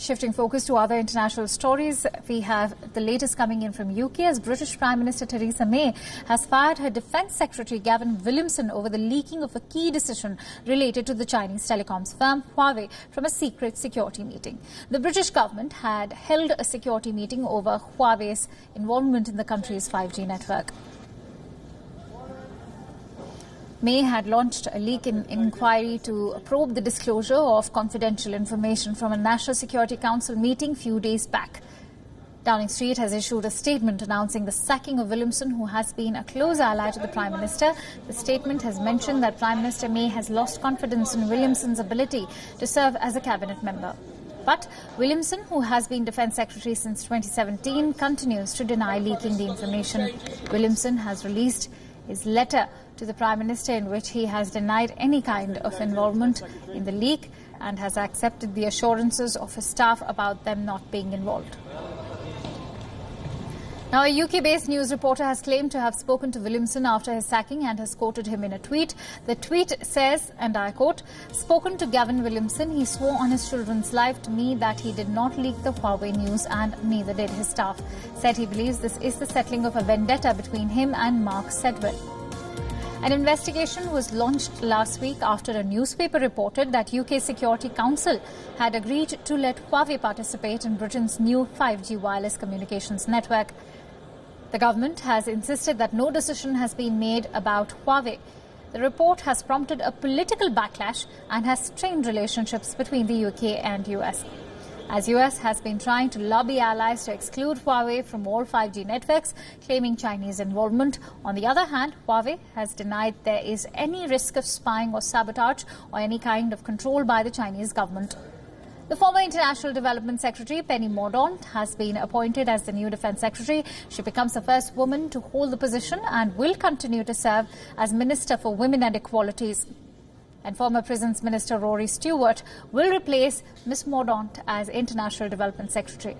Shifting focus to other international stories, we have the latest coming in from UK as British Prime Minister Theresa May has fired her Defence Secretary Gavin Williamson over the leaking of a key decision related to the Chinese telecoms firm Huawei from a secret security meeting. The British government had held a security meeting over Huawei's involvement in the country's 5G network. May had launched a leak inquiry to probe the disclosure of confidential information from a National Security Council meeting few days back. Downing Street has issued a statement announcing the sacking of Williamson, who has been a close ally to the Prime Minister. The statement has mentioned that Prime Minister May has lost confidence in Williamson's ability to serve as a cabinet member. But Williamson, who has been Defence Secretary since 2017, continues to deny leaking the information. Williamson has released his letter to the Prime Minister in which he has denied any kind of involvement in the leak and has accepted the assurances of his staff about them not being involved. Now, a UK-based news reporter has claimed to have spoken to Williamson after his sacking and has quoted him in a tweet. The tweet says, and I quote, "Spoken to Gavin Williamson, he swore on his children's life to me that he did not leak the Huawei news and neither did his staff. Said he believes this is the settling of a vendetta between him and Mark Sedgwick." An investigation was launched last week after a newspaper reported that UK Security Council had agreed to let Huawei participate in Britain's new 5G wireless communications network. The government has insisted that no decision has been made about Huawei. The report has prompted a political backlash and has strained relationships between the UK and US. As US has been trying to lobby allies to exclude Huawei from all 5G networks, claiming Chinese involvement. On the other hand, Huawei has denied there is any risk of spying or sabotage or any kind of control by the Chinese government. The former International Development Secretary, Penny Mordaunt, has been appointed as the new Defence Secretary. She becomes the first woman to hold the position and will continue to serve as Minister for Women and Equalities. And former Prisons Minister Rory Stewart will replace Ms. Mordaunt as International Development Secretary.